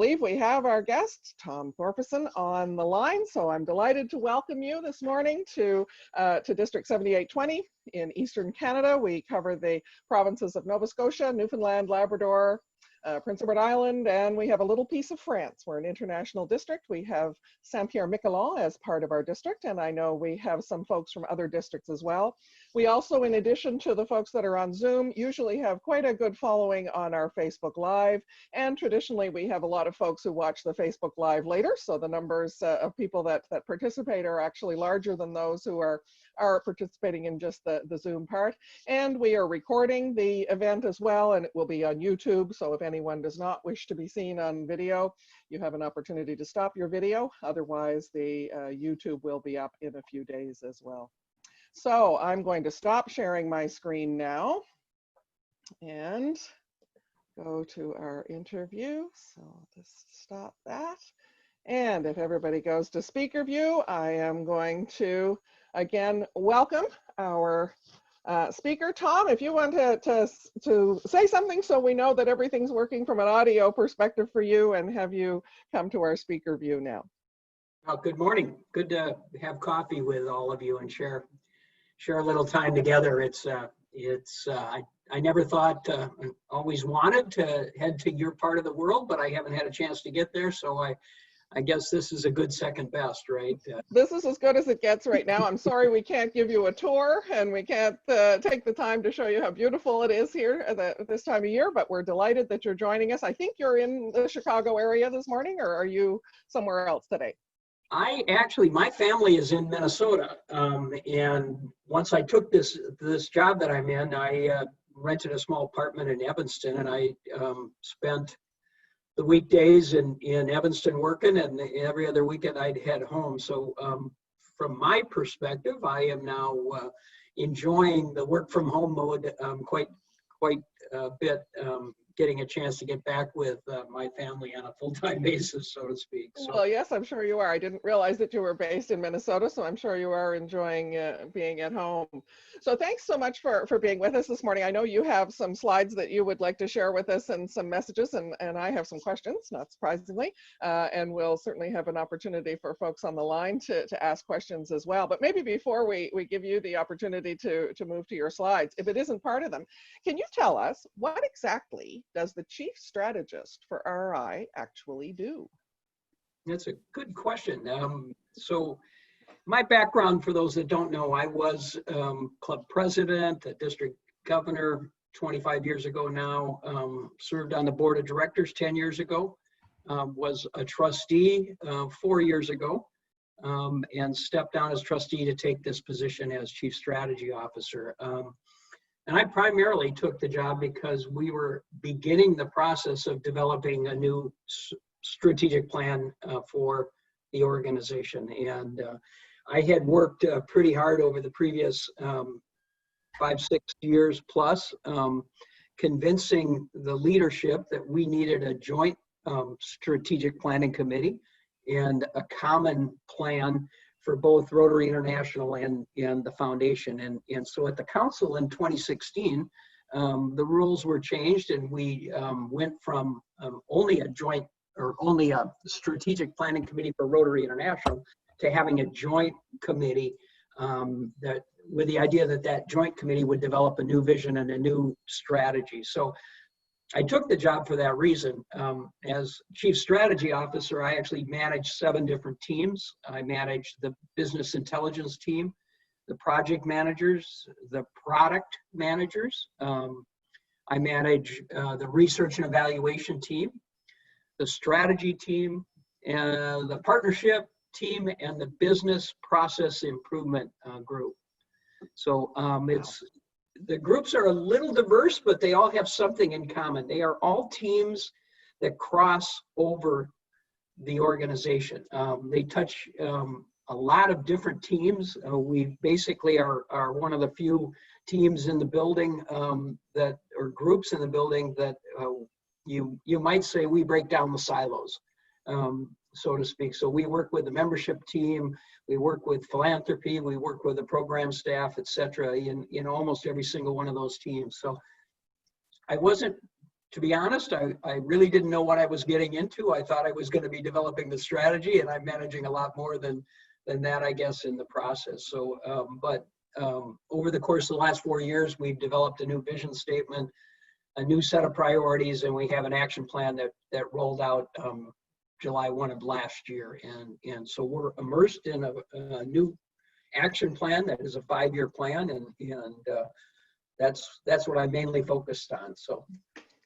believe we have our guest, Tom Thorfinnson, on the line. So I'm delighted to welcome you this morning to District 7820 in Eastern Canada. We cover the provinces of Nova Scotia, Newfoundland, Labrador, Prince Edward Island, and we have a little piece of France. We're an international district. We have Saint-Pierre-Miquelon as part of our district, and I know we have some folks from other districts as well. We also, in addition to the folks that are on Zoom, usually have quite a good following on our Facebook Live, and traditionally we have a lot of folks who watch the Facebook Live later, so the numbers of people that participate are actually larger than those who are participating in just the Zoom part. And we are recording the event as well, and it will be on YouTube, so if anyone does not wish to be seen on video, you have an opportunity to stop your video. Otherwise, the YouTube will be up in a few days as well. So I'm going to stop sharing my screen now and go to our interview. So just stop that. And if everybody goes to speaker view, I am going to again welcome our speaker. Tom, if you want to say something so we know that everything's working from an audio perspective for you, and have you come to our speaker view now. Good morning. Good to have coffee with all of you and share a little time together. I never thought, always wanted to head to your part of the world, but I haven't had a chance to get there. So I guess this is a good second best, right? This is as good as it gets right now. I'm sorry we can't give you a tour, and we can't take the time to show you how beautiful it is here at this time of year, but we're delighted that you're joining us. I think you're in the Chicago area this morning, or are you somewhere else today? My family is in Minnesota, and once I took this job that I'm in, I rented a small apartment in Evanston, and I spent the weekdays in Evanston working, and every other weekend I'd head home. So from my perspective, I am now enjoying the work from home mode quite a bit, getting a chance to get back with my family on a full-time basis, so to speak. So, well, yes, I'm sure you are. I didn't realize that you were based in Minnesota, so I'm sure you are enjoying being at home. So thanks so much for being with us this morning. I know you have some slides that you would like to share with us and some messages, and I have some questions, not surprisingly, and we'll certainly have an opportunity for folks on the line to ask questions as well. But maybe before we give you the opportunity to move to your slides, if it isn't part of them, can you tell us what exactly does the chief strategist for RI actually do? That's a good question. So my background, for those that don't know, I was club president, a district governor 25 years ago now, served on the board of directors 10 years ago, was a trustee 4 years ago, and stepped down as trustee to take this position as chief strategy officer. And I primarily took the job because we were beginning the process of developing a new strategic plan for the organization. And I had worked pretty hard over the previous 5-6 years plus, convincing the leadership that we needed a joint strategic planning committee and a common plan for both Rotary International and the foundation. And so at the council in 2016, the rules were changed, and we went from only a strategic planning committee for Rotary International to having a joint committee with the idea that joint committee would develop a new vision and a new strategy. So I took the job for that reason. As chief strategy officer, I actually managed 7 different teams. I managed the business intelligence team, the project managers, the product managers. I manage the research and evaluation team, the strategy team, and the partnership team, and the business process improvement group. So the groups are a little diverse, but they all have something in common. They are all teams that cross over the organization. They touch a lot of different teams. We basically are one of the few teams in the building or groups in the building that you might say we break down the silos, so to speak. So we work with the membership team, we work with philanthropy, we work with the program staff, et cetera, in almost every single one of those teams. So I wasn't to be honest, I really didn't know what I was getting into. I thought I was going to be developing the strategy, and I'm managing a lot more than that, I guess, in the process. So, over the course of the last 4 years, we've developed a new vision statement, a new set of priorities, and we have an action plan that rolled out July 1 of last year. And so we're immersed in a new action plan that is a 5-year plan, and that's what I'm mainly focused on. So.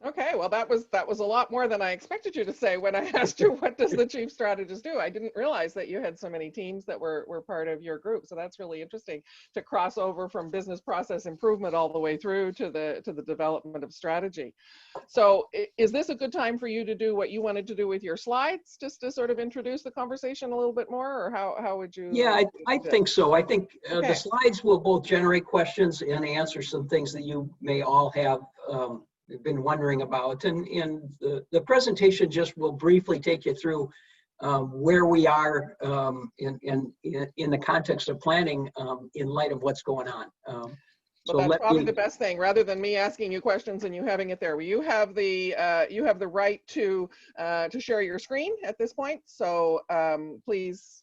Okay, well, that was a lot more than I expected you to say when I asked you, what does the chief strategist do? I didn't realize that you had so many teams that were part of your group. So that's really interesting to cross over from business process improvement all the way through to the development of strategy. So is this a good time for you to do what you wanted to do with your slides, just to sort of introduce the conversation a little bit more, or how would you? Yeah, I think so. I think okay. The slides will both generate questions and answer some things that you may all have been wondering about, and the presentation just will briefly take you through where we are in the context of planning in light of what's going on. So that's probably the best thing, rather than me asking you questions and you having it there. You have the right to share your screen at this point. So please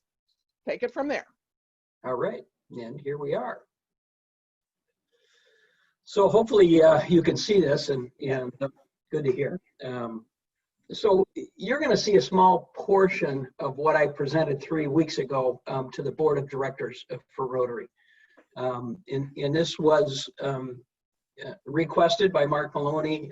take it from there. All right, and here we are. So hopefully you can see this, and good to hear. So you're going to see a small portion of what I presented 3 weeks ago to the board of directors for Rotary. And this was requested by Mark Maloney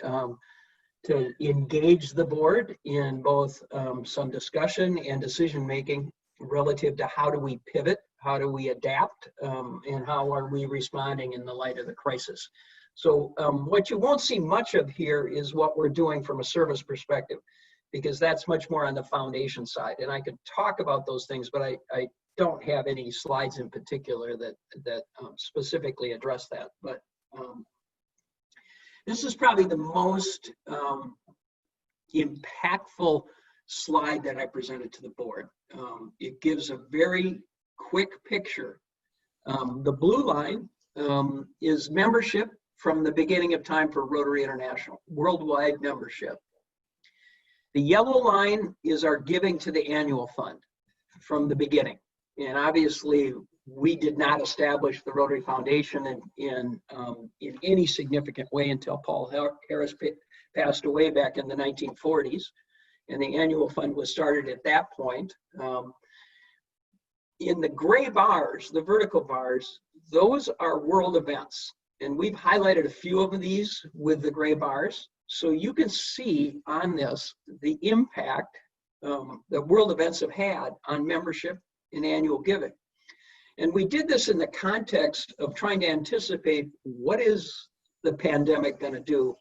to engage the board in both some discussion and decision making relative to how do we pivot, how do we adapt, and how are we responding in the light of the crisis. So what you won't see much of here is what we're doing from a service perspective, because that's much more on the foundation side. And I could talk about those things, but I don't have any slides in particular that specifically address that. But this is probably the most impactful slide that I presented to the board. It gives a very quick picture. The blue line is membership from the beginning of time for Rotary International, worldwide membership. The yellow line is our giving to the annual fund from the beginning. And obviously, we did not establish the Rotary Foundation in any significant way until Paul Harris passed away back in the 1940s. And the annual fund was started at that point. In the gray bars, the vertical bars, those are world events. And we've highlighted a few of these with the gray bars. So you can see on this the impact that world events have had on membership and annual giving. And we did this in the context of trying to anticipate what is the pandemic going to do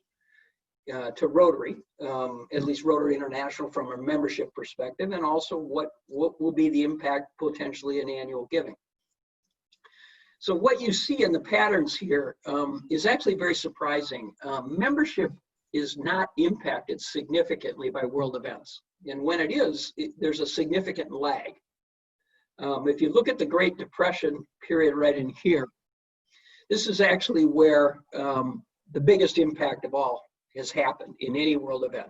to Rotary, at least Rotary International from a membership perspective, and also what will be the impact potentially in annual giving. So what you see in the patterns here is actually very surprising. Membership is not impacted significantly by world events. And when it is, there's a significant lag. If you look at the Great Depression period right in here, this is actually where the biggest impact of all has happened in any world event.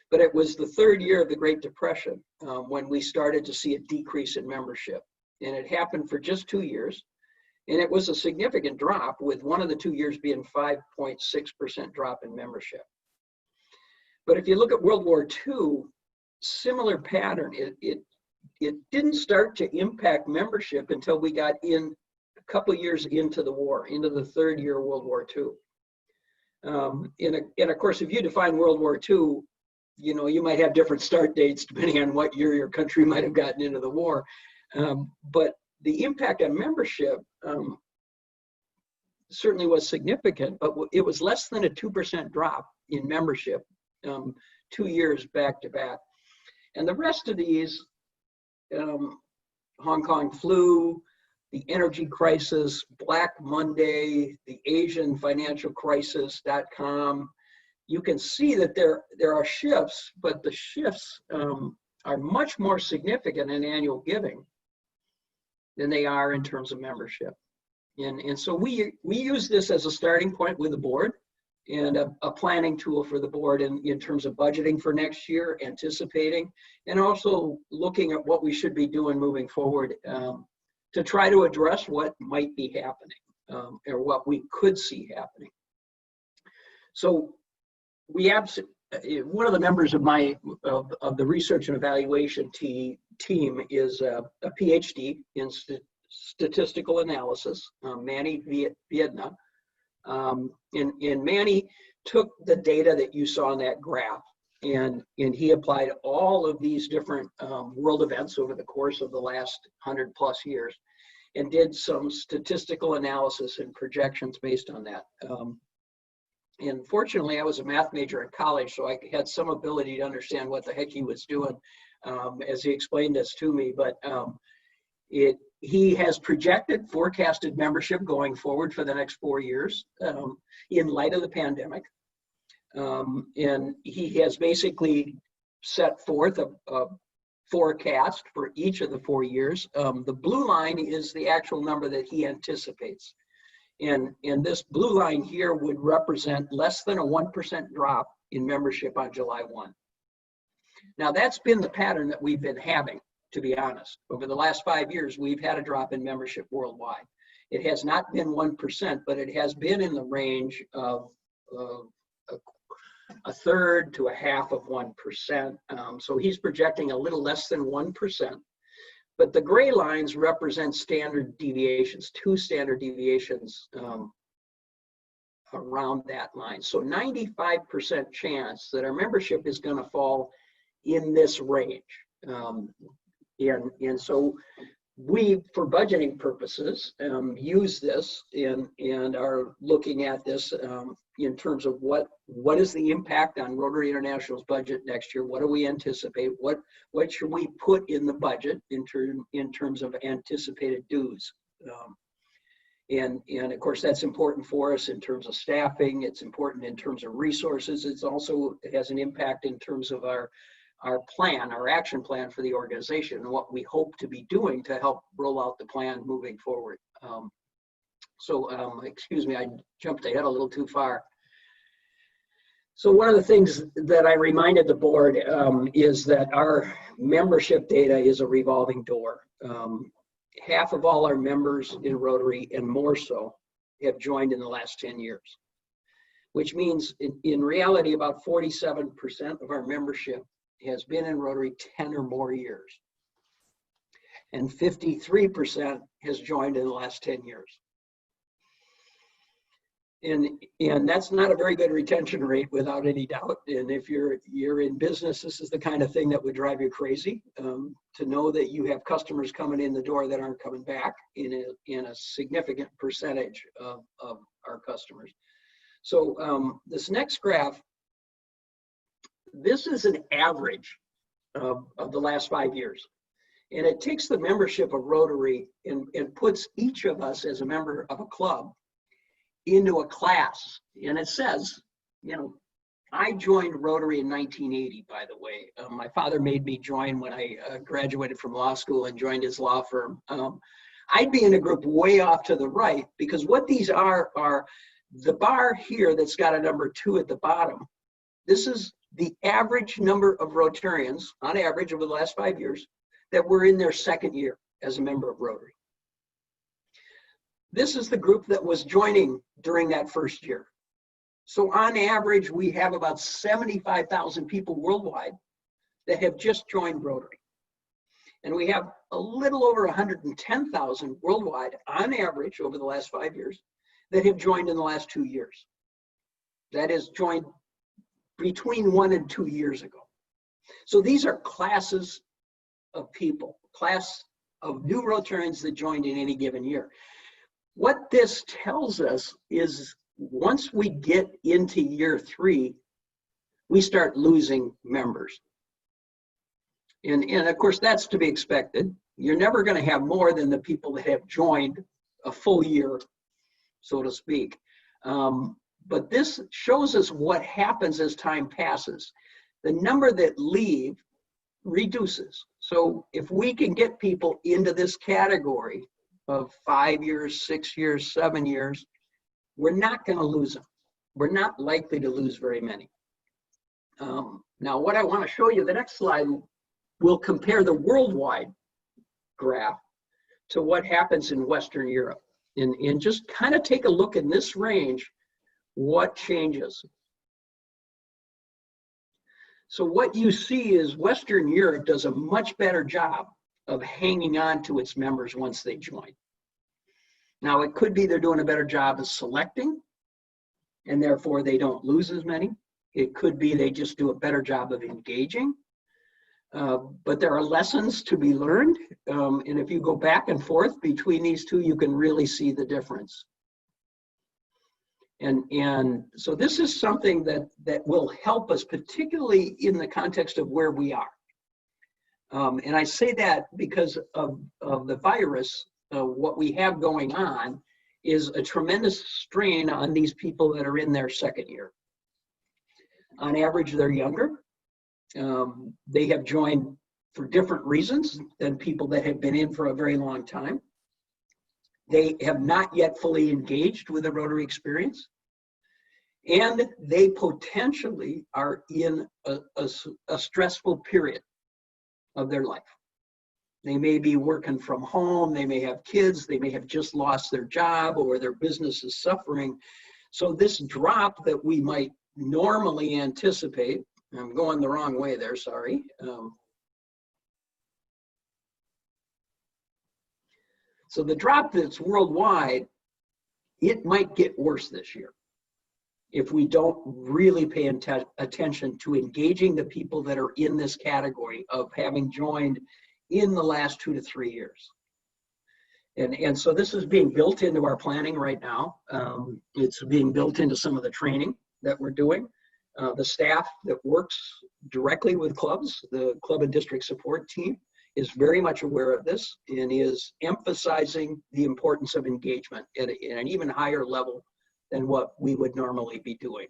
But it was the 3rd year of the Great Depression when we started to see a decrease in membership. And it happened for just 2 years. And it was a significant drop, with one of the 2 years being 5.6% drop in membership. But if you look at World War II, similar pattern. It didn't start to impact membership until we got in a couple of years into the war, into the 3rd year of World War II. And of course, if you define World War II, you know, you might have different start dates depending on what year your country might have gotten into the war. But the impact on membership certainly was significant, but it was less than a 2% drop in membership 2 years back to back. And the rest of these, Hong Kong flu, the energy crisis, Black Monday, the Asian financial crisis.com, you can see that there are shifts, but the shifts are much more significant in annual giving than they are in terms of membership. And so we use this as a starting point with the board and a planning tool for the board in terms of budgeting for next year, anticipating, and also looking at what we should be doing moving forward to try to address what might be happening or what we could see happening. So we one of the members of of the research and evaluation team is a PhD in statistical analysis, Manny Viedna. And Manny took the data that you saw in that graph, and he applied all of these different world events over the course of the last 100+ years, and did some statistical analysis and projections based on that. And fortunately, I was a math major in college, so I had some ability to understand what the heck he was doing as he explained this to me. But he has forecasted membership going forward for the next 4 years in light of the pandemic. And he has basically set forth a forecast for each of the 4 years. The blue line is the actual number that he anticipates. And this blue line here would represent less than a 1% drop in membership on July 1. Now, that's been the pattern that we've been having, to be honest. Over the last 5 years, we've had a drop in membership worldwide. It has not been 1%, but it has been in the range of a third to a half of 1%. So he's projecting a little less than 1%. But the gray lines represent standard deviations, 2 standard deviations around that line. So 95% chance that our membership is going to fall in this range. And so we, for budgeting purposes, use this and are looking at this in terms of what is the impact on Rotary International's budget next year? What do we anticipate? What should we put in the budget in terms of anticipated dues? And of course, that's important for us in terms of staffing. It's important in terms of resources. It has an impact in terms of our action plan for the organization and what we hope to be doing to help roll out the plan moving forward. Excuse me, I jumped ahead a little too far. So one of the things that I reminded the board is that our membership data is a revolving door. Half of all our members in Rotary, and more so, have joined in the last 10 years, which means in reality, about 47% of our membership has been in Rotary 10 or more years. And 53% has joined in the last 10 years. And that's not a very good retention rate without any doubt. And if you're in business, this is the kind of thing that would drive you crazy, to know that you have customers coming in the door that aren't coming back in a significant percentage of our customers. So this next graph, this is an average of the last 5 years. And it takes the membership of Rotary and puts each of us as a member of a club into a class. And it says, I joined Rotary in 1980, by the way. My father made me join when I graduated from law school and joined his law firm. I'd be in a group way off to the right, because what these are the bar here that's got a number 2 at the bottom. This is the average number of Rotarians, on average over the last 5 years, that were in their second year as a member of Rotary. This is the group that was joining during that first year. So on average, we have about 75,000 people worldwide that have just joined Rotary. And we have a little over 110,000 worldwide on average over the last 5 years that have joined in the last 2 years. That is, joined between 1 and 2 years ago. So these are classes of people, class of new Rotarians that joined in any given year. What this tells us is once we get into year 3, we start losing members. And of course, that's to be expected. You're never going to have more than the people that have joined a full year, so to speak. But this shows us what happens as time passes. The number that leave reduces. So if we can get people into this category of 5 years, 6 years, 7 years, we're not going to lose them. we're not likely to lose very many. Now, what I want to show you, the next slide will compare the worldwide graph to what happens in Western Europe. And just kind of take a look in this range, what changes. So what you see is Western Europe does a much better job of hanging on to its members once they join. Now, it could be they're doing a better job of selecting, and therefore they don't lose as many. It could be they just do a better job of engaging. But there are lessons to be learned. And if you go back and forth between these two, you can really see the difference. And so this is something that will help us, particularly in the context of where we are. And I say that because of the virus, what we have going on is a tremendous strain on these people that are in their second year. On average, they're younger. They have joined for different reasons than people that have been in for a very long time. They have not yet fully engaged with the Rotary experience. And they potentially are in a stressful period of their life. They may be working from home, they may have kids, they may have just lost their job, or their business is suffering. So this drop that we might normally anticipate, I'm going the wrong way there, sorry. So the drop that's worldwide, it might get worse this year if we don't really pay attention to engaging the people that are in this category of having joined in the last 2 to 3 years. And so this is being built into our planning right now. It's being built into some of the training that we're doing. The staff that works directly with clubs, the club and district support team, is very much aware of this and is emphasizing the importance of engagement at an even higher level than what we would normally be doing.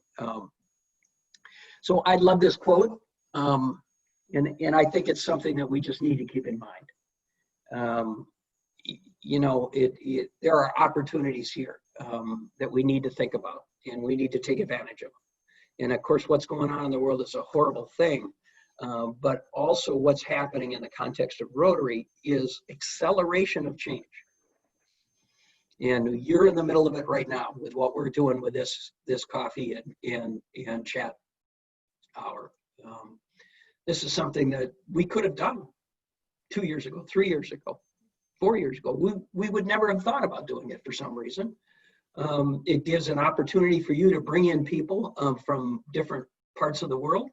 So I love this quote, and I think it's something that we just need to keep in mind. You know, there are opportunities here that we need to think about, and we need to take advantage of. And of course, what's going on in the world is a horrible thing, but also what's happening in the context of Rotary is acceleration of change. And you're in the middle of it right now with what we're doing with this coffee and chat hour. This is something that we could have done 2 years ago, 3 years ago, 4 years ago. We would never have thought about doing it for some reason. It gives an opportunity for you to bring in people from different parts of the world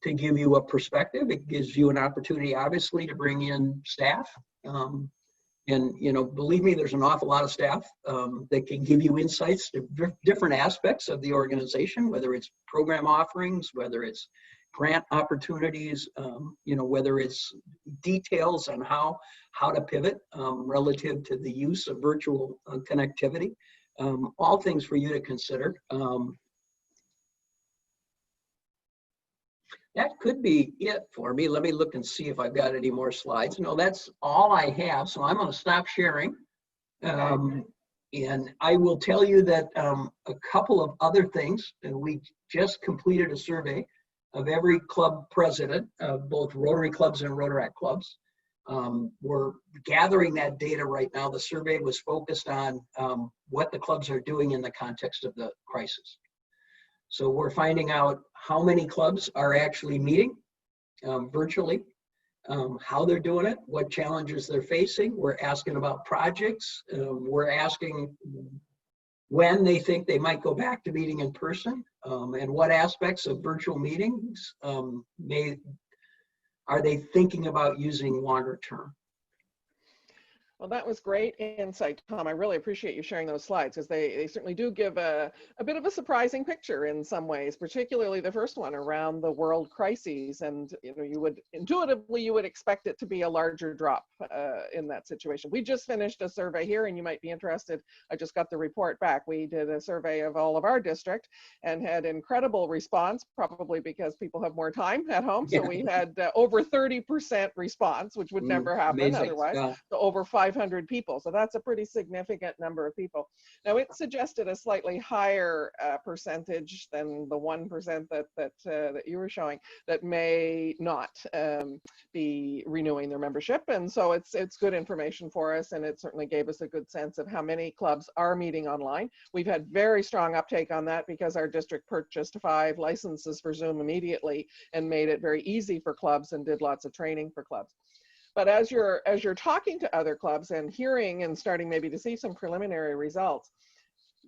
to give you a perspective. It gives you an opportunity, obviously, to bring in staff. And, you know, believe me, there's an awful lot of staff that can give you insights to different aspects of the organization, whether it's program offerings, whether it's grant opportunities, you know, whether it's details on how to pivot relative to the use of virtual connectivity, all things for you to consider. That could be it for me. Let me look and see if I've got any more slides. No, that's all I have. So I'm going to stop sharing. And I will tell you that a couple of other things, and we just completed a survey of every club president of both Rotary clubs and Rotaract clubs. We're gathering that data right now. The survey was focused on what the clubs are doing in the context of the crisis. So we're finding out how many clubs are actually meeting virtually, how they're doing it, what challenges they're facing. We're asking about projects. We're asking when they think they might go back to meeting in person, and what aspects of virtual meetings are they thinking about using longer term. Well, that was great insight, Tom. I really appreciate you sharing those slides, because they certainly do give a bit of a surprising picture in some ways, particularly the first one around the world crises. And you know, you would intuitively expect it to be a larger drop in that situation. We just finished a survey here, and you might be interested. I just got the report back. We did a survey of all of our district and had incredible response, probably because people have more time at home. So we had over 30% response, which would never happen otherwise. Yeah. So over 5 500 people. So that's a pretty significant number of people. Now, it suggested a slightly higher percentage than the 1% that you were showing that may not be renewing their membership. And so it's good information for us, and it certainly gave us a good sense of how many clubs are meeting online. We've had very strong uptake on that because our district purchased 5 licenses for Zoom immediately and made it very easy for clubs and did lots of training for clubs. But as you're talking to other clubs and hearing and starting maybe to see some preliminary results,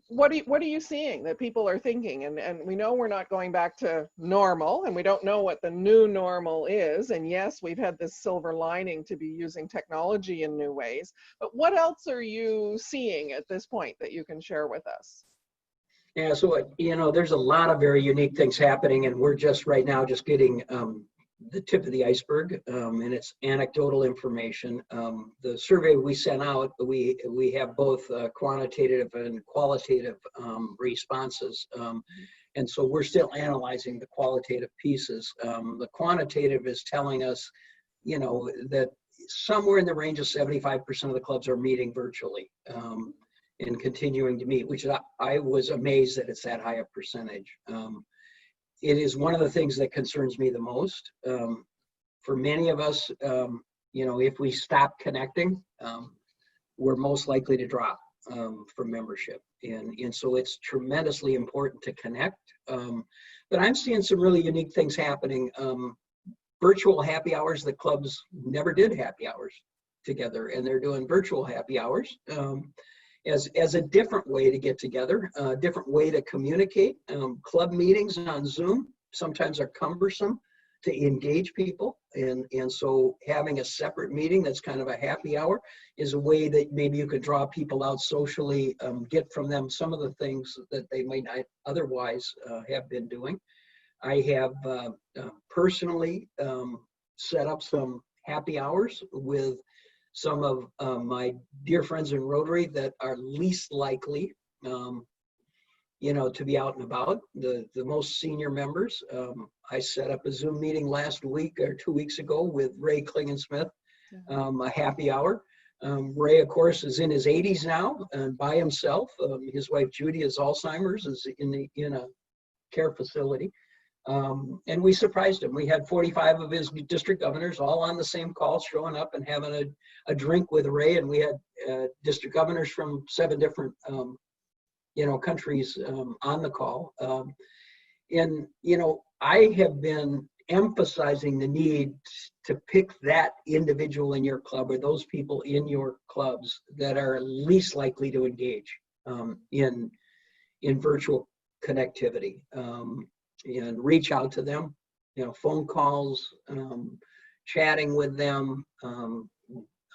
what are you seeing that people are thinking? And we know we're not going back to normal, and we don't know what the new normal is. And yes, we've had this silver lining to be using technology in new ways. But what else are you seeing at this point that you can share with us? Yeah, so, there's a lot of very unique things happening, and we're just right now just getting the tip of the iceberg, and it's anecdotal information. The survey we sent out, we have both quantitative and qualitative responses, and so we're still analyzing the qualitative pieces. The quantitative is telling us, that somewhere in the range of 75% of the clubs are meeting virtually and continuing to meet, which I was amazed that it's that high a percentage. It is one of the things that concerns me the most. For many of us, if we stop connecting, we're most likely to drop from membership. And so it's tremendously important to connect. But I'm seeing some really unique things happening. Virtual happy hours, the clubs never did happy hours together, and they're doing virtual happy hours. As a different way to get together, a different way to communicate. Club meetings on Zoom sometimes are cumbersome to engage people. And so having a separate meeting that's kind of a happy hour is a way that maybe you could draw people out socially, get from them some of the things that they might not otherwise have been doing. I have personally set up some happy hours with some of my dear friends in Rotary that are least likely, to be out and about. The most senior members. I set up a Zoom meeting last week or 2 weeks ago with Ray Klingensmith, a happy hour. Ray, of course, is in his 80s now and by himself. His wife Judy has Alzheimer's, is in a care facility. And we surprised him. We had 45 of his district governors all on the same call, showing up and having a drink with Ray. And we had district governors from 7 different, countries on the call. And, I have been emphasizing the need to pick that individual in your club or those people in your clubs that are least likely to engage in virtual connectivity. And reach out to them, phone calls, chatting with them.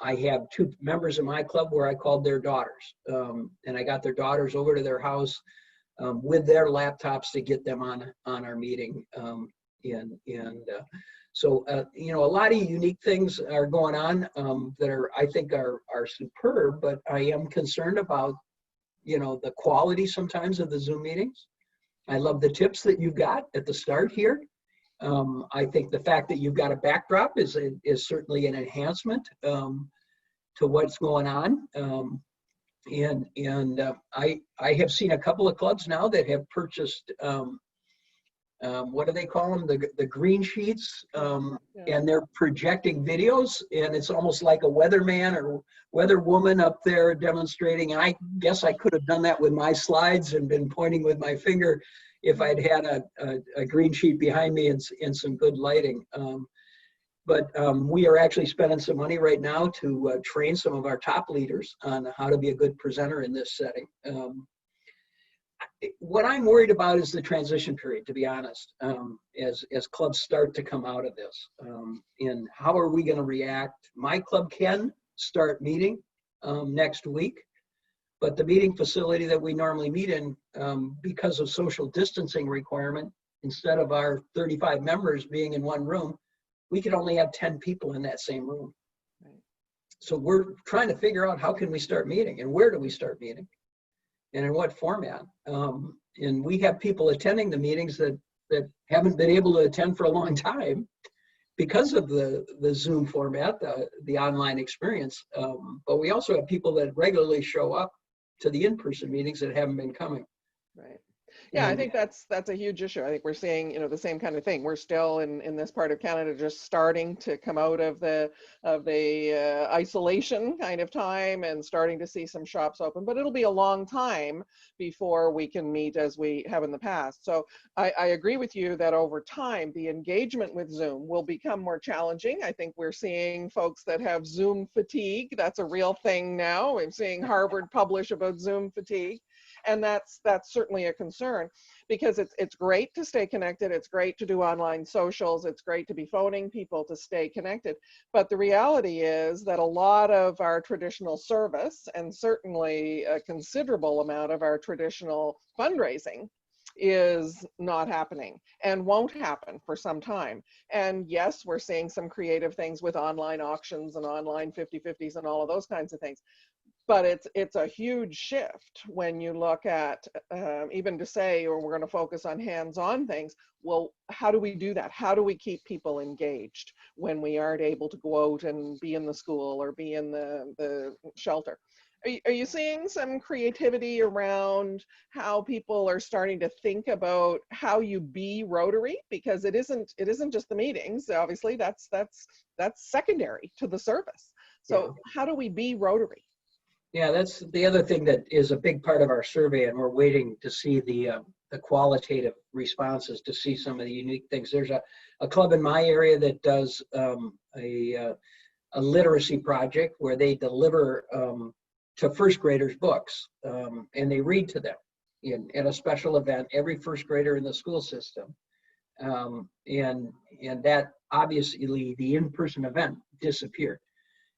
I have 2 members of my club where I called their daughters, and I got their daughters over to their house with their laptops to get them on our meeting. So a lot of unique things are going on that I think are superb, but I am concerned about, the quality sometimes of the Zoom meetings. I love the tips that you got at the start here. I think the fact that you've got a backdrop is certainly an enhancement to what's going on. I have seen a couple of clubs now that have purchased, what do they call them? The green sheets, and they're projecting videos, and it's almost like a weatherman or weather woman up there demonstrating. And I guess I could have done that with my slides and been pointing with my finger if I'd had a green sheet behind me and some good lighting. But we are actually spending some money right now to train some of our top leaders on how to be a good presenter in this setting. What I'm worried about is the transition period, to be honest, as clubs start to come out of this. And how are we going to react? My club can start meeting next week, but the meeting facility that we normally meet in, because of social distancing requirement, instead of our 35 members being in one room, we could only have 10 people in that same room. Right. So we're trying to figure out how can we start meeting and where do we start meeting and in what format. And we have people attending the meetings that haven't been able to attend for a long time. because of the Zoom format, the online experience. But we also have people that regularly show up to the in-person meetings that haven't been coming. Right. Yeah, I And think that's a huge issue. I think we're seeing, the same kind of thing. We're still in this part of Canada just starting to come out of the isolation kind of time and starting to see some shops open, but it'll be a long time before we can meet as we have in the past. So I agree with you that over time, the engagement with Zoom will become more challenging. I think we're seeing folks that have Zoom fatigue. That's a real thing now. I'm seeing Harvard publish about Zoom fatigue. And that's certainly a concern, because it's great to stay connected. It's great to do online socials. It's great to be phoning people to stay connected. But the reality is that a lot of our traditional service, and certainly a considerable amount of our traditional fundraising, is not happening and won't happen for some time. And yes, we're seeing some creative things with online auctions and online 50/50s and all of those kinds of things. But it's a huge shift when you look at, even to say, or we're going to focus on hands-on things. Well, how do we do that? How do we keep people engaged when we aren't able to go out and be in the school or be in the shelter? Are you seeing some creativity around how people are starting to think about how you be Rotary? Because it isn't just the meetings. Obviously, that's secondary to the service. So yeah. how do we be Rotary? Yeah, that's the other thing that is a big part of our survey, and we're waiting to see the qualitative responses to see some of the unique things. There's a club in my area that does a literacy project where they deliver to first graders books, and they read to them in a special event, every first grader in the school system. And that obviously the in-person event disappeared.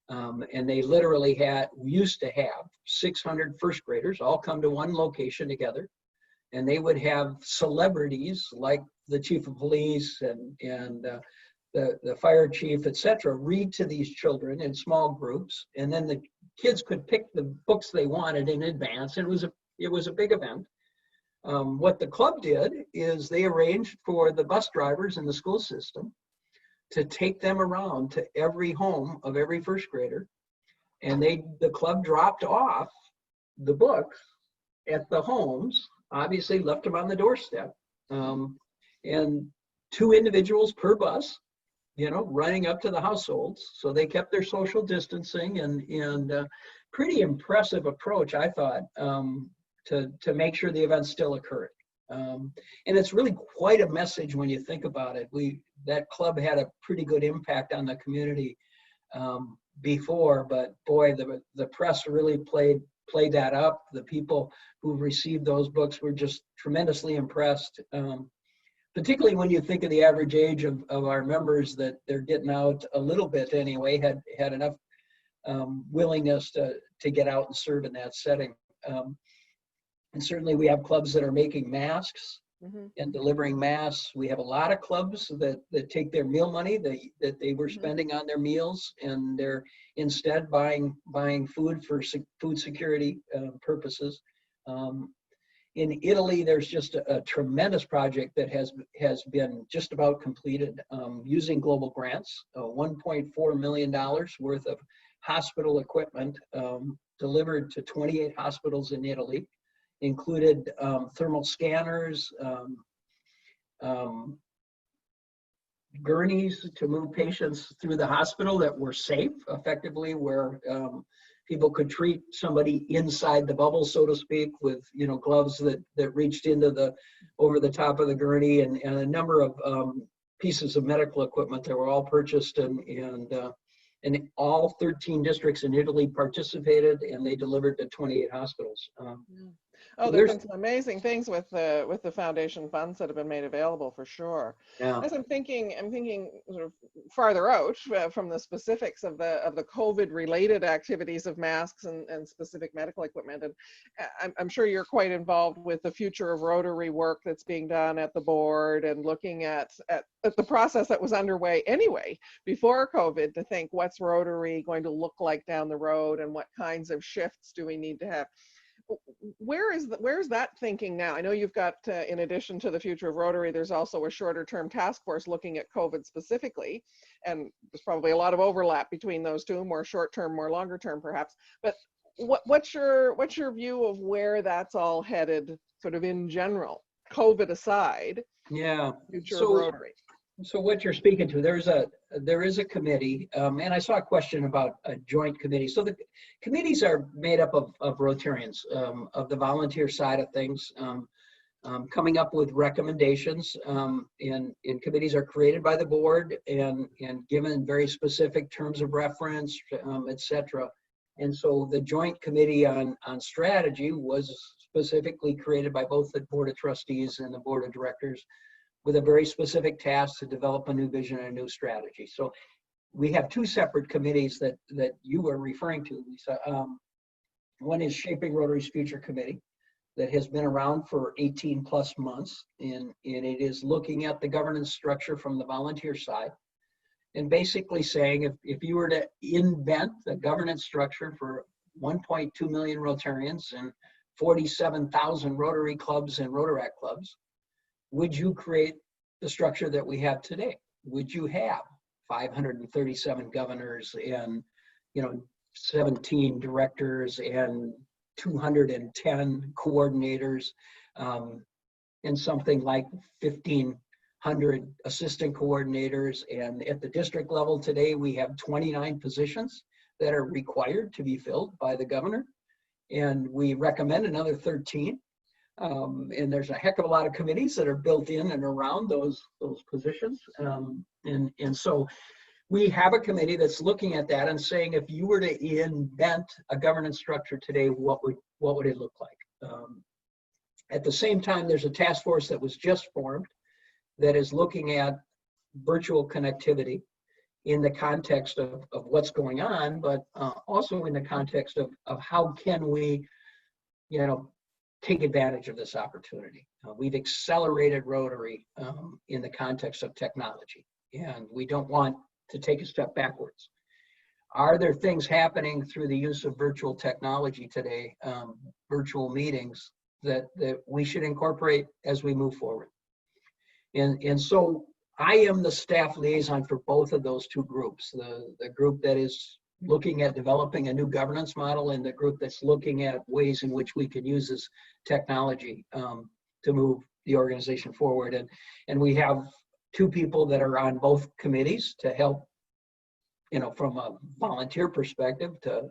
And they literally used to have 600 first graders all come to one location together, and they would have celebrities like the chief of police and the fire chief, etc., read to these children in small groups, and then the kids could pick the books they wanted in advance. And it was a big event. What the club did is they arranged for the bus drivers in the school system to take them around to every home of every first grader. And the club dropped off the books at the homes, obviously left them on the doorstep. And 2 individuals per bus, running up to the households. So they kept their social distancing, and pretty impressive approach, I thought, to make sure the event still occurred. And it's really quite a message when you think about it. That club had a pretty good impact on the community before, but boy, the press really played that up. The people who received those books were just tremendously impressed, particularly when you think of the average age of our members, that they're getting out a little bit anyway, had enough willingness to get out and serve in that setting. And certainly we have clubs that are making masks and delivering masks. We have a lot of clubs that take their meal money that they were spending on their meals, and they're instead buying food for food security purposes. In Italy, there's just a tremendous project that has been just about completed using global grants, $1.4 million worth of hospital equipment delivered to 28 hospitals in Italy. Included thermal scanners, gurneys to move patients through the hospital that were safe, effectively, where people could treat somebody inside the bubble, so to speak, with gloves that reached into over the top of the gurney, and a number of pieces of medical equipment that were all purchased, and all 13 districts in Italy participated, and they delivered to 28 hospitals. Oh, there's been some amazing things with the foundation funds that have been made available, for sure. Yeah. As I'm thinking sort of farther out from the specifics of the COVID related activities of masks and specific medical equipment, and I'm sure you're quite involved with the future of Rotary work that's being done at the board, and looking at the process that was underway anyway before COVID, to think, what's Rotary going to look like down the road, and what kinds of shifts do we need to have? where's that thinking now? I know you've got, in addition to the future of Rotary, there's also a shorter term task force looking at COVID specifically, and there's probably a lot of overlap between those two, more short term, more longer term perhaps. But what's your view of where that's all headed, sort of in general, COVID aside? Yeah. Future of Rotary. So what you're speaking to, there is a committee, and I saw a question about a joint committee. So the committees are made up of Rotarians, of the volunteer side of things, coming up with recommendations. And committees are created by the board and given very specific terms of reference, et cetera. And so the joint committee on strategy was specifically created by both the board of trustees and the board of directors, with a very specific task to develop a new vision and a new strategy. So we have two separate committees that you were referring to, Lisa. One is Shaping Rotary's Future Committee that has been around for 18 plus months, and it is looking at the governance structure from the volunteer side, and basically saying if you were to invent the governance structure for 1.2 million Rotarians and 47,000 Rotary clubs and Rotaract clubs, would you create the structure that we have today? Would you have 537 governors and 17 directors and 210 coordinators, and something like 1,500 assistant coordinators? And at the district level today, we have 29 positions that are required to be filled by the governor, and we recommend another 13. And there's a heck of a lot of committees that are built in and around those positions. And so we have a committee that's looking at that and saying, if you were to invent a governance structure today, what would it look like? At the same time, there's a task force that was just formed that is looking at virtual connectivity in the context of what's going on, but also in the context of how can we, take advantage of this opportunity. We've accelerated Rotary in the context of technology, and we don't want to take a step backwards. Are there things happening through the use of virtual technology today, virtual meetings, that we should incorporate as we move forward? And so I am the staff liaison for both of those two groups, the group that is looking at developing a new governance model and the group that's looking at ways in which we can use this technology to move the organization forward. And we have two people that are on both committees to help, from a volunteer perspective, to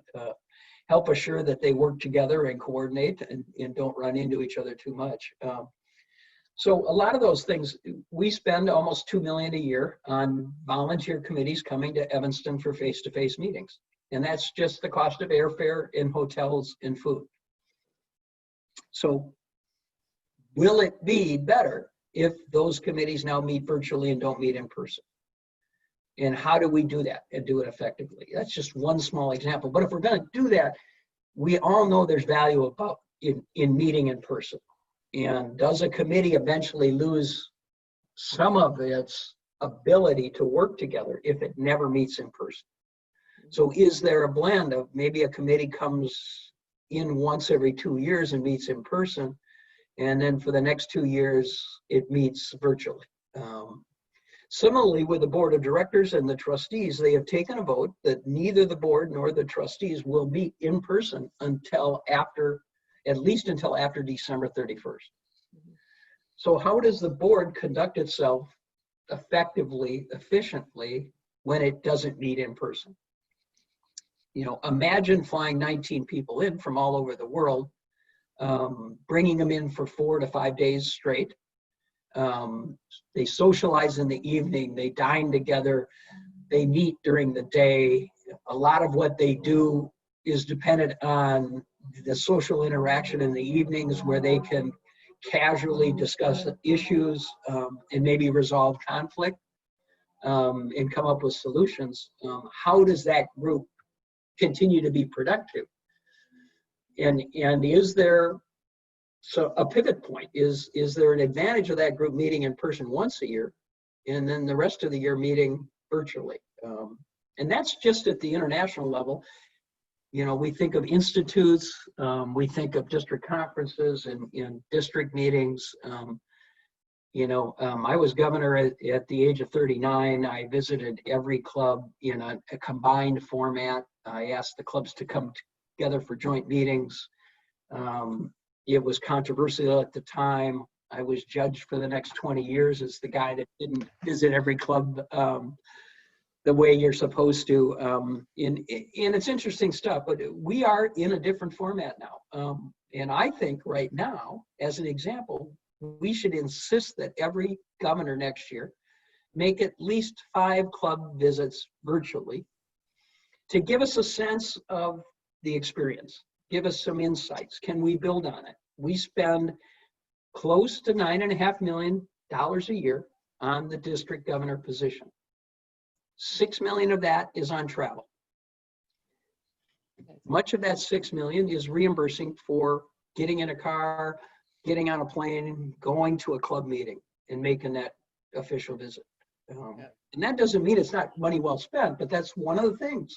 help assure that they work together and coordinate and don't run into each other too much. So a lot of those things, we spend almost $2 million a year on volunteer committees coming to Evanston for face-to-face meetings. And that's just the cost of airfare and hotels and food. So will it be better if those committees now meet virtually and don't meet in person? And how do we do that and do it effectively? That's just one small example. But if we're going to do that, we all know there's value in meeting in person. And does a committee eventually lose some of its ability to work together if it never meets in person? So is there a blend of maybe a committee comes in once every 2 years and meets in person, and then for the next 2 years, it meets virtually? Similarly, with the board of directors and the trustees, they have taken a vote that neither the board nor the trustees will meet in person at least until after December 31st. So how does the board conduct itself effectively, efficiently, when it doesn't meet in person? Imagine flying 19 people in from all over the world, bringing them in for 4 to 5 days straight. They socialize in the evening, they dine together, they meet during the day. A lot of what they do is dependent on the social interaction in the evenings, where they can casually discuss issues and maybe resolve conflict and come up with solutions. How does that group continue to be productive? And is there a pivot point? Is there an advantage of that group meeting in person once a year and then the rest of the year meeting virtually? And that's just at the international level. We think of institutes, we think of district conferences and district meetings. I was governor at the age of 39. I visited every club in a combined format. I asked the clubs to come together for joint meetings. It was controversial at the time. I was judged for the next 20 years as the guy that didn't visit every club the way you're supposed to. And it's interesting stuff, but we are in a different format now. And I think right now, as an example, we should insist that every governor next year make at least 5 club visits virtually to give us a sense of the experience, give us some insights. Can we build on it? We spend close to $9.5 million a year on the district governor position. $6 million of that is on travel. Much of that $6 million is reimbursing for getting in a car, getting on a plane, going to a club meeting, and making that official visit. And that doesn't mean it's not money well spent, but that's one of the things.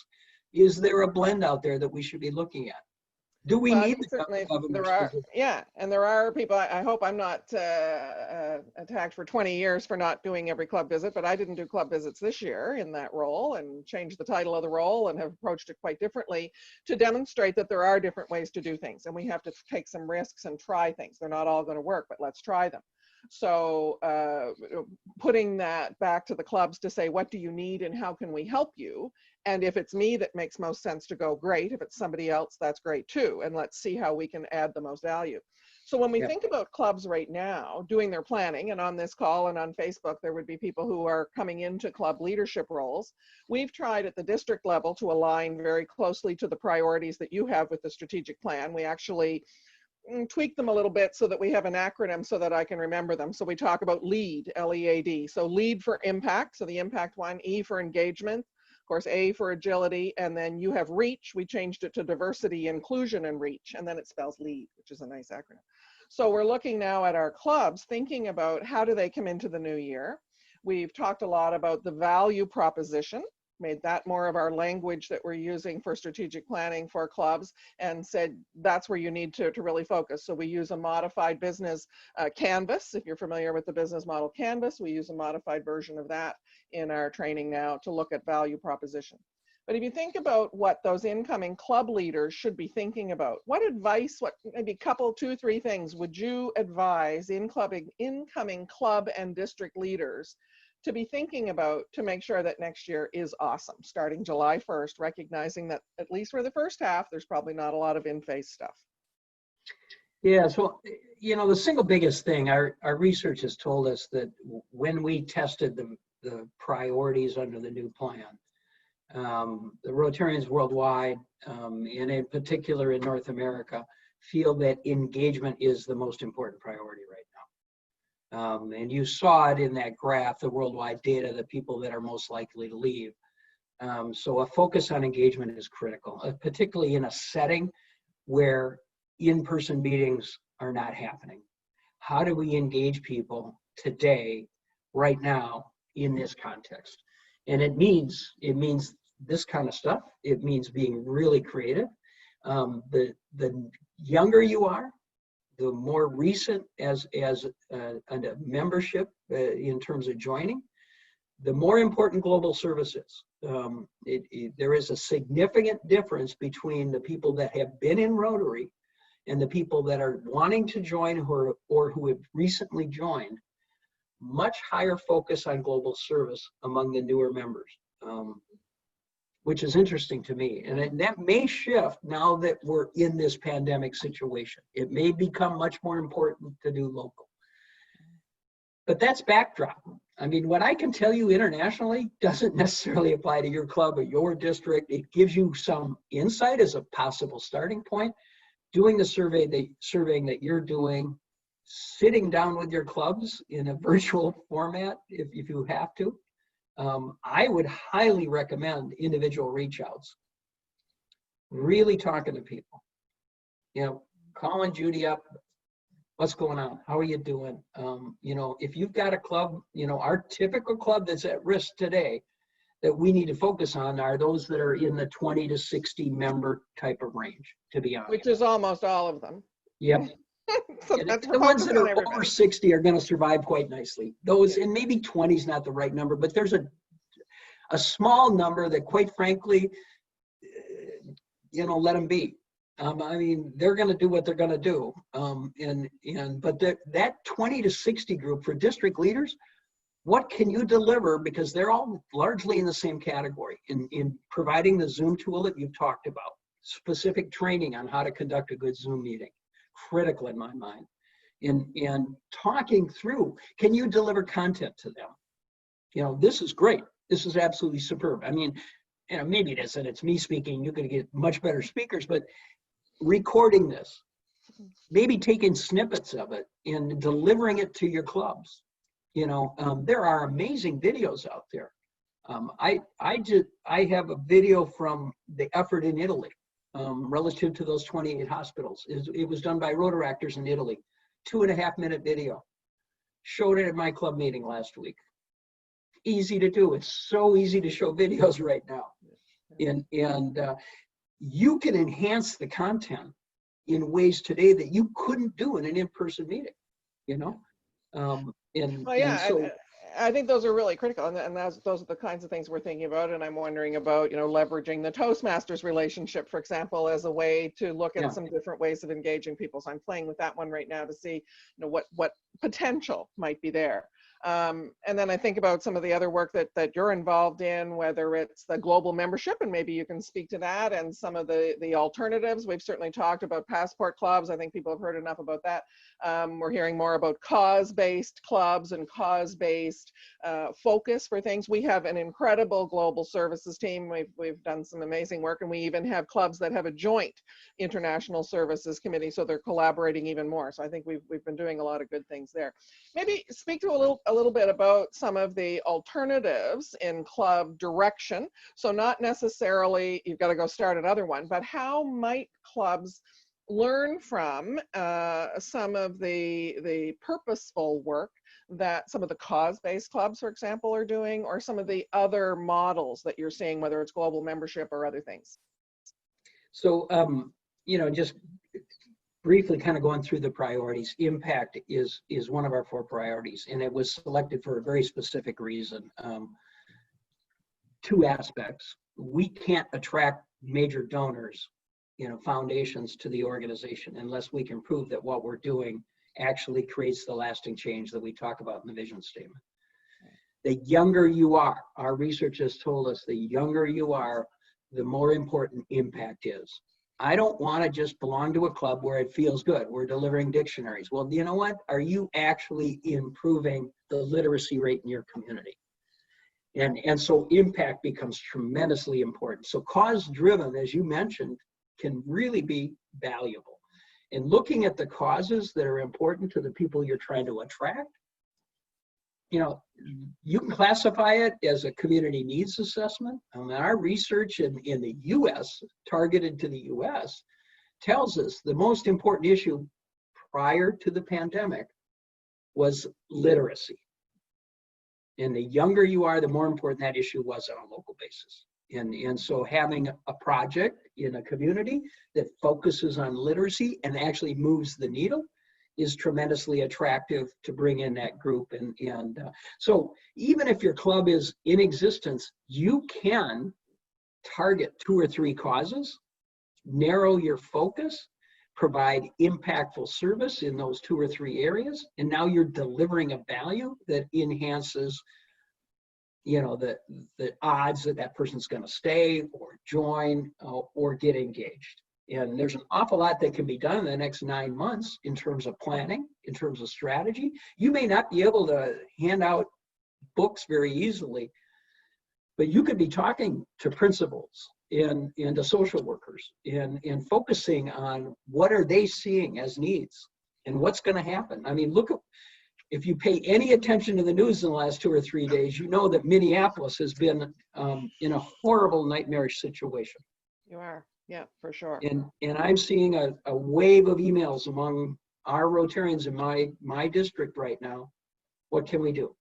Is there a blend out there that we should be looking at? Do we need certainly there are, yeah, and there are people. I hope I'm not attacked for 20 years for not doing every club visit, but I didn't do club visits this year in that role, and changed the title of the role and have approached it quite differently to demonstrate that there are different ways to do things, and we have to take some risks and try things. They're not all going to work, but let's try them. So putting that back to the clubs to say, what do you need and how can we help you? And if it's me that makes most sense to go, great. If it's somebody else, that's great too. And let's see how we can add the most value. So when we think about clubs right now doing their planning, and on this call and on Facebook, there would be people who are coming into club leadership roles. We've tried at the district level to align very closely to the priorities that you have with the strategic plan. We actually tweak them a little bit so that we have an acronym so that I can remember them. So we talk about LEAD, L-E-A-D. So LEAD for impact, so the impact one, E for engagement, of course, A for agility, and then you have REACH. We changed it to diversity, inclusion, and REACH, and then it spells LEAD, which is a nice acronym. So we're looking now at our clubs, thinking about how do they come into the new year. We've talked a lot about the value proposition, made that more of our language that we're using for strategic planning for clubs, and said that's where you need to really focus. So we use a modified business canvas. If you're familiar with the business model canvas, we use a modified version of that in our training now to look at value proposition. But if you think about what those incoming club leaders should be thinking about, what advice, what maybe a couple, 2, 3 things would you advise incoming club and district leaders to be thinking about to make sure that next year is awesome, starting July 1st, recognizing that at least for the first half, there's probably not a lot of in-face stuff? Yeah, so, the single biggest thing, our research has told us that when we tested the priorities under the new plan, the Rotarians worldwide, and in particular in North America, feel that engagement is the most important priority right now. And you saw it in that graph, the worldwide data, the people that are most likely to leave. So a focus on engagement is critical, particularly in a setting where in-person meetings are not happening. How do we engage people today, right now, in this context? And it means this kind of stuff. It means being really creative. The younger you are, the more recent as a membership in terms of joining, the more important global service is. There is a significant difference between the people that have been in Rotary and the people that are wanting to join or who have recently joined. Much higher focus on global service among the newer members, which is interesting to me. And that may shift now that we're in this pandemic situation. It may become much more important to do local. But that's backdrop. I mean, what I can tell you internationally doesn't necessarily apply to your club or your district. It gives you some insight as a possible starting point. Doing the surveying that you're doing, sitting down with your clubs in a virtual format if you have to. I would highly recommend individual reach outs. Really talking to people. Calling Judy up. What's going on? How are you doing? If you've got a club, our typical club that's at risk today, that we need to focus on are those that are in the 20 to 60 member type of range, to be honest. Which is almost all of them. Yep. So And that's the ones that are everybody. over 60 are going to survive quite nicely. Those, and maybe 20 is not the right number, but there's a small number that, quite frankly, let them be. I mean, they're going to do what they're going to do. But that 20 to 60 group for district leaders, what can you deliver? Because they're all largely in the same category in providing the Zoom tool that you've talked about, specific training on how to conduct a good Zoom meeting, critical in my mind. And talking through, can you deliver content to them? This is great. This is absolutely superb. I mean, maybe it isn't, it's me speaking, you're going to get much better speakers, but recording this, maybe taking snippets of it and delivering it to your clubs. There are amazing videos out there. I have a video from the effort in Italy relative to those 28 hospitals. It was done by Rotaractors in Italy, 2.5-minute video. Showed it at my club meeting last week. Easy to do. It's so easy to show videos right now. And you can enhance the content in ways today that you couldn't do in an in-person meeting, I think those are really critical, and those are the kinds of things we're thinking about. And I'm wondering about, leveraging the Toastmasters relationship, for example, as a way to look at some different ways of engaging people. So I'm playing with that one right now to see, what potential might be there. And then I think about some of the other work that you're involved in, whether it's the global membership, and maybe you can speak to that, and some of the alternatives. We've certainly talked about passport clubs. I think people have heard enough about that. We're hearing more about cause-based clubs and cause-based focus for things. We have an incredible global services team. We've done some amazing work, and we even have clubs that have a joint international services committee, so they're collaborating even more. So I think we've been doing a lot of good things there. Maybe speak to a little bit about some of the alternatives in club direction. So not necessarily you've got to go start another one, but how might clubs learn from some of the purposeful work that some of the cause-based clubs, for example, are doing, or some of the other models that you're seeing, whether it's global membership or other things? So, just briefly kind of going through the priorities, impact is one of our 4 priorities, and it was selected for a very specific reason. 2 aspects. We can't attract major donors, foundations to the organization unless we can prove that what we're doing actually creates the lasting change that we talk about in the vision statement. The younger you are, our research has told us, the younger you are, the more important impact is. I don't want to just belong to a club where it feels good. We're delivering dictionaries. Well, you know what? Are you actually improving the literacy rate in your community? And so impact becomes tremendously important. So cause-driven, as you mentioned, can really be valuable. And looking at the causes that are important to the people you're trying to attract, you can classify it as a community needs assessment. Our research in the U.S., targeted to the U.S., tells us the most important issue prior to the pandemic was literacy. And the younger you are, the more important that issue was on a local basis. And so having a project in a community that focuses on literacy and actually moves the needle is tremendously attractive to bring in that group. So even if your club is in existence, you can target 2 or 3 causes, narrow your focus, provide impactful service in those 2 or 3 areas, and now you're delivering a value that enhances the odds that person's going to stay or join or get engaged. And there's an awful lot that can be done in the next 9 months in terms of planning, in terms of strategy. You may not be able to hand out books very easily, but you could be talking to principals and to social workers and focusing on what are they seeing as needs and what's going to happen. I mean, if you pay any attention to the news in the last 2 or 3 days, you know that Minneapolis has been in a horrible, nightmarish situation. You are. Yeah, for sure. And I'm seeing a wave of emails among our Rotarians in my district right now. What can we do?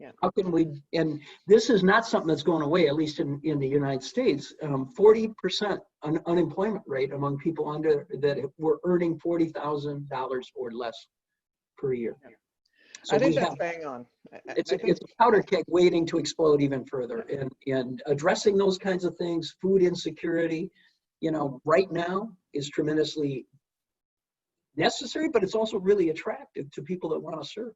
Yeah. How can we, and this is not something that's going away, at least in the United States. 40% unemployment rate among people under that were earning $40,000 or less per year. Yeah. So I think we that's have, bang on. it's I a think, powder keg waiting to explode even further. And addressing those kinds of things, food insecurity, you know, right now is tremendously necessary, but it's also really attractive to people that want to serve.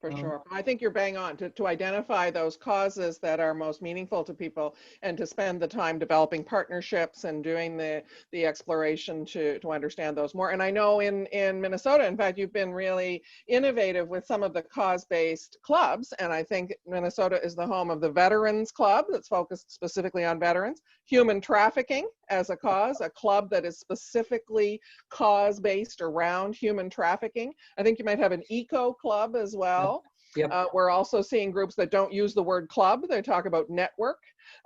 for sure. I think you're bang on to identify those causes that are most meaningful to people and to spend the time developing partnerships and doing the exploration to understand those more. And I know in Minnesota, in fact, you've been really innovative with some of the cause-based clubs. And I think Minnesota is the home of the Veterans Club that's focused specifically on veterans, human trafficking as a cause, a club that is specifically cause-based around human trafficking. I think you might have an eco club as well. Yep. We're also seeing groups that don't use the word club. They talk about network.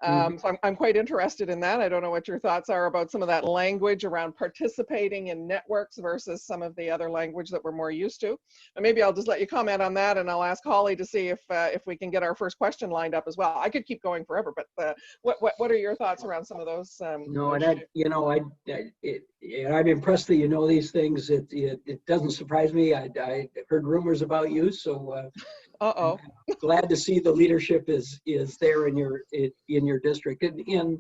So I'm quite interested in that. I don't know what your thoughts are about some of that language around participating in networks versus some of the other language that we're more used to. And maybe I'll just let you comment on that, and I'll ask Holly to see if we can get our first question lined up as well. I could keep going forever, but what are your thoughts around some of those? No, and I'm impressed that you know these things. It doesn't surprise me. I heard rumors about you, so I'm glad to see the leadership is there in your district. And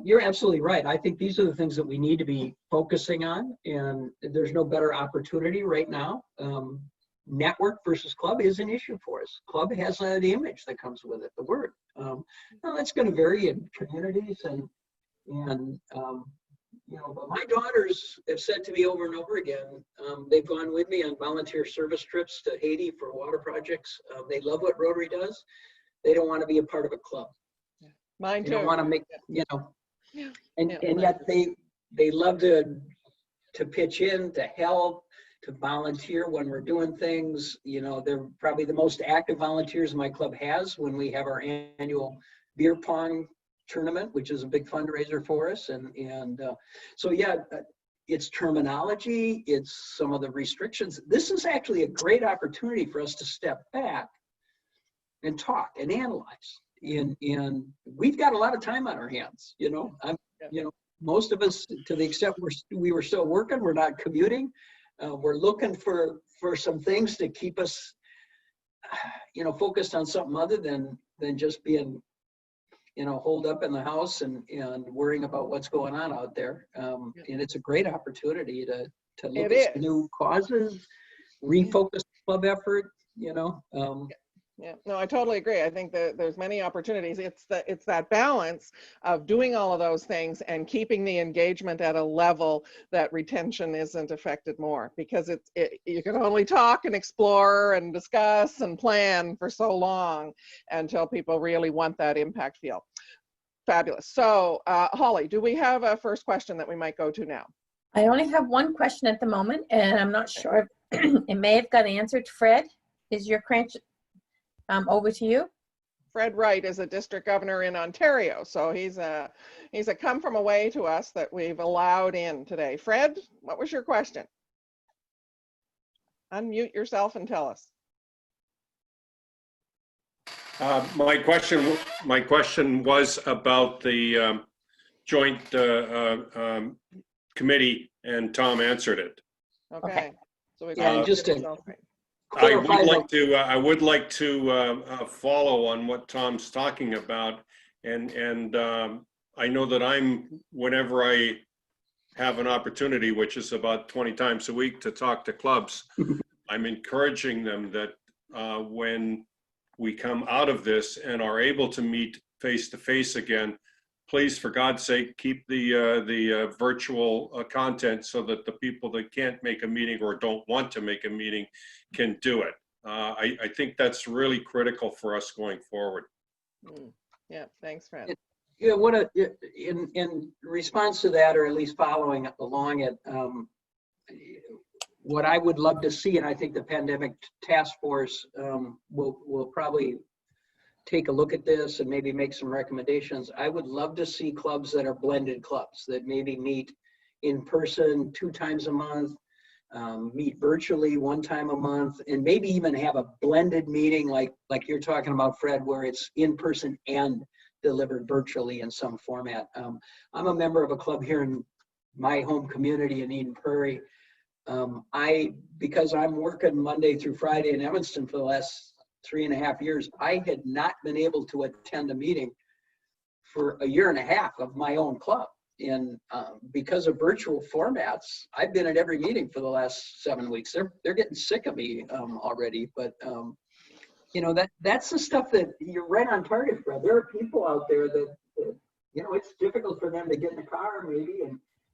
you're absolutely right. I think these are the things that we need to be focusing on, and there's no better opportunity right now. Network versus club is an issue for us. Club has an image that comes with it, the word. Now that's going to vary in communities, and you know, but my daughters have said to me over and over again, they've gone with me on volunteer service trips to Haiti for water projects. They love what Rotary does. They don't want to be a part of a club. Mine too. They don't want to make, you know, and yet they love to pitch in, to help, to volunteer when we're doing things. You know, they're probably the most active volunteers my club has when we have our annual beer pong tournament, which is a big fundraiser for us. And so, yeah, it's terminology, it's some of the restrictions. This is actually a great opportunity for us to step back and talk and analyze. And we've got a lot of time on our hands. You know, you know, most of us, to the extent we were still working, we're not commuting. We're looking for some things to keep us, you know, focused on something other than just being, you know, holed up in the house and worrying about what's going on out there. And it's a great opportunity to look at some new causes, refocus the club effort, you know. Yeah, no, I totally agree. I think that there's many opportunities. It's that balance of doing all of those things and keeping the engagement at a level that retention isn't affected more, because you can only talk and explore and discuss and plan for so long until people really want that impact feel. Fabulous. So Holly, do we have a first question that we might go to now? I only have one question at the moment, and I'm not sure. It may have got answered. Fred, is your question over to you? Fred Wright is a district governor in Ontario, so he's a come from away to us that we've allowed in today. Fred, what was your question? Unmute yourself and tell us. My question was about the joint committee, and Tom answered it. Okay. So we just to I would like to follow on what Tom's talking about, and I know that whenever I have an opportunity, which is about 20 times a week, to talk to clubs, I'm encouraging them that when we come out of this and are able to meet face to face again, please, for God's sake, keep the virtual content so that the people that can't make a meeting or don't want to make a meeting can do it. I think that's really critical for us going forward. Yeah, thanks, Fred. Yeah, in response to that, or at least following along it, what I would love to see, and I think the pandemic task force will probably take a look at this and maybe make some recommendations. I would love to see clubs that are blended clubs that maybe meet in person 2 times a month, meet virtually one time a month, and maybe even have a blended meeting like you're talking about, Fred, where it's in person and delivered virtually in some format. I'm a member of a club here in my home community in Eden Prairie. Because I'm working Monday through Friday in Evanston for the last 3.5 years, I had not been able to attend a meeting for 1.5 years of my own club. And because of virtual formats, I've been at every meeting for the last 7 weeks. They're getting sick of me already. But you know, that's the stuff that you're right on target, Fred. There are people out there that you know, it's difficult for them to get in the car maybe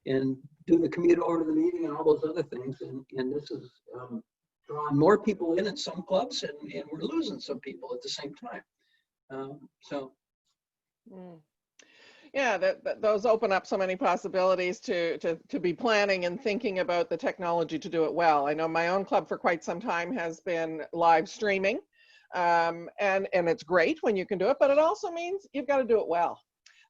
and do the commute over to the meeting and all those other things. And this is drawing more people in at some clubs, and we're losing some people at the same time. Yeah, those open up so many possibilities to be planning and thinking about the technology to do it well. I know my own club for quite some time has been live streaming, and it's great when you can do it, but it also means you've got to do it well.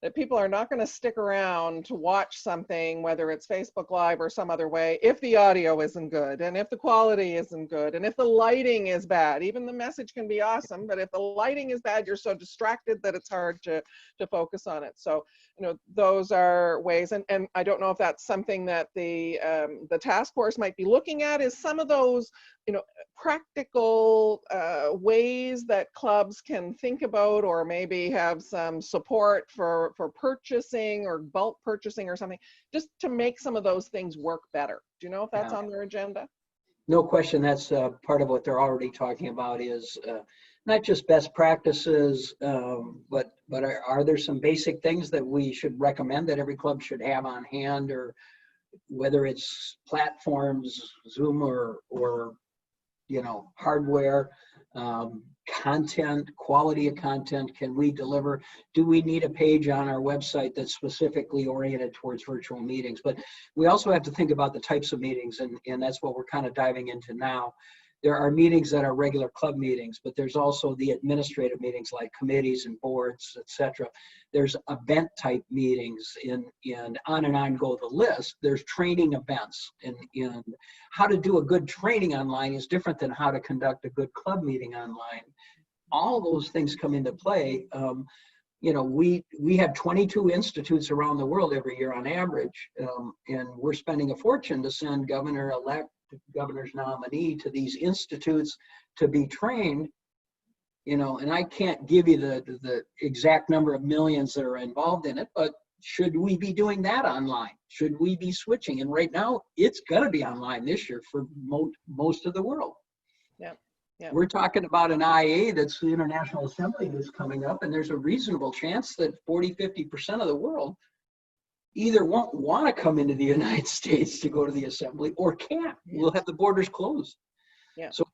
That people are not going to stick around to watch something, whether it's Facebook Live or some other way, if the audio isn't good, and if the quality isn't good, and if the lighting is bad. Even the message can be awesome, but if the lighting is bad, you're so distracted that it's hard to focus on it. So, you know, those are ways, and I don't know if that's something that the task force might be looking at, is some of those, you know, practical ways that clubs can think about, or maybe have some support for purchasing or bulk purchasing or something, just to make some of those things work better. Do you know if that's on their agenda? No question. That's part of what they're already talking about, is not just best practices, but are there some basic things that we should recommend that every club should have on hand, or whether it's platforms, Zoom or you know, hardware, content, quality of content, can we deliver? Do we need a page on our website that's specifically oriented towards virtual meetings? But we also have to think about the types of meetings, and that's what we're kind of diving into now. There are meetings that are regular club meetings, but there's also the administrative meetings like committees and boards, etc. There's event type meetings, and on go the list. There's training events, and how to do a good training online is different than how to conduct a good club meeting online. All those things come into play. You know, we have 22 institutes around the world every year on average, and we're spending a fortune to send governor-elect, governor's nominee to these institutes to be trained, you know, and I can't give you the exact number of millions that are involved in it, but should we be doing that online? Should we be switching? And right now it's going to be online this year for most of the world. Yeah. Yeah. We're talking about an IA, that's the International Assembly, that's coming up, and there's a reasonable chance that 40–50% of the world either won't want to come into the United States to go to the assembly, or can't. We'll have the borders closed. Yeah. So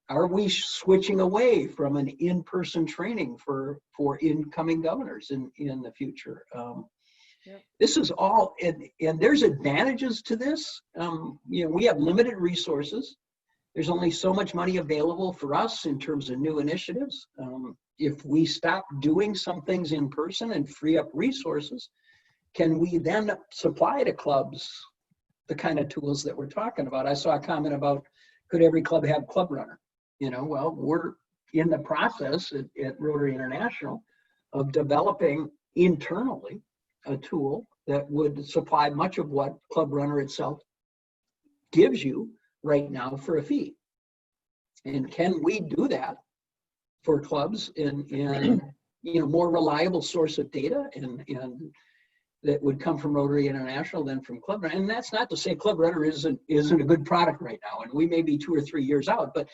are we switching away from an in-person training for incoming governors in the future? This is all, and there's advantages to this. You know, we have limited resources. There's only so much money available for us in terms of new initiatives. If we stop doing some things in person and free up resources, can we then supply to clubs the kind of tools that we're talking about? I saw a comment about, could every club have Club Runner? You know, well, we're in the process at Rotary International of developing internally a tool that would supply much of what Club Runner itself gives you right now for a fee. And can we do that for clubs in you know, more reliable source of data and that would come from Rotary International than from Club Runner? And that's not to say Club Runner isn't a good product right now, and we may be 2 or 3 years out, but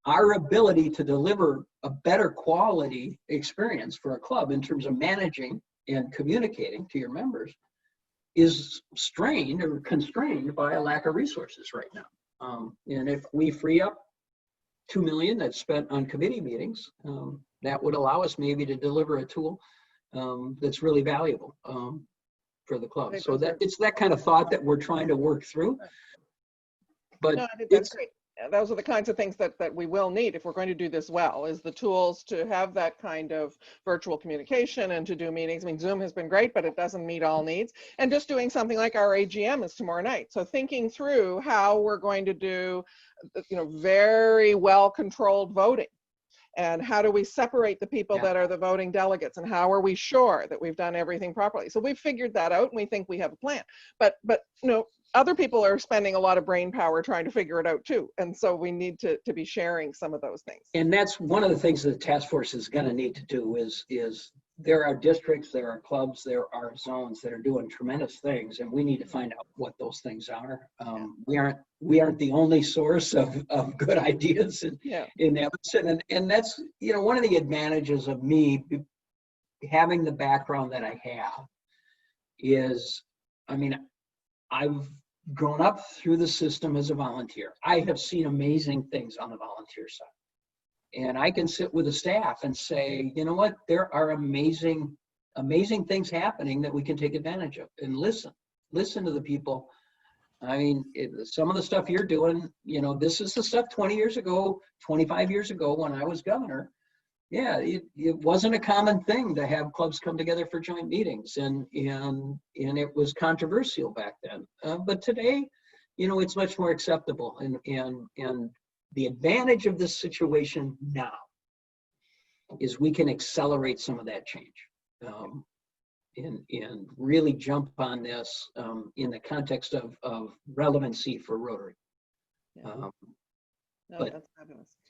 our ability to deliver a better quality experience for a club in terms of managing and communicating to your members is strained or constrained by a lack of resources right now. And if we free up $2 million that's spent on committee meetings, that would allow us maybe to deliver a tool that's really valuable for the club. So that it's that kind of thought that we're trying to work through. But no, I think that's great. those are the kinds of things that we will need if we're going to do this well, is the tools to have that kind of virtual communication and to do meetings. I mean, Zoom has been great, but it doesn't meet all needs. And just doing something like our AGM is tomorrow night. So thinking through how we're going to do, very well controlled voting. And how do we separate the people that are the voting delegates, and how are we sure that we've done everything properly? So we've figured that out, and we think we have a plan. But other people are spending a lot of brain power trying to figure it out too. And so we need to be sharing some of those things. And that's one of the things that the task force is going to need to do is there are districts, there are clubs, there are zones that are doing tremendous things, and we need to find out what those things are. We aren't the only source of good ideas in Evanston, and that's one of the advantages of me having the background that I have is, I've grown up through the system as a volunteer. I have seen amazing things on the volunteer side. And I can sit with the staff and say, you know what, there are amazing things happening that we can take advantage of, and listen to the people. Some of the stuff you're doing, this is the stuff 20 years ago, 25 years ago when I was governor. Yeah, it wasn't a common thing to have clubs come together for joint meetings, and it was controversial back then. But today, it's much more acceptable, and the advantage of this situation now is we can accelerate some of that change, and really jump on this in the context of relevancy for Rotary. That's fabulous.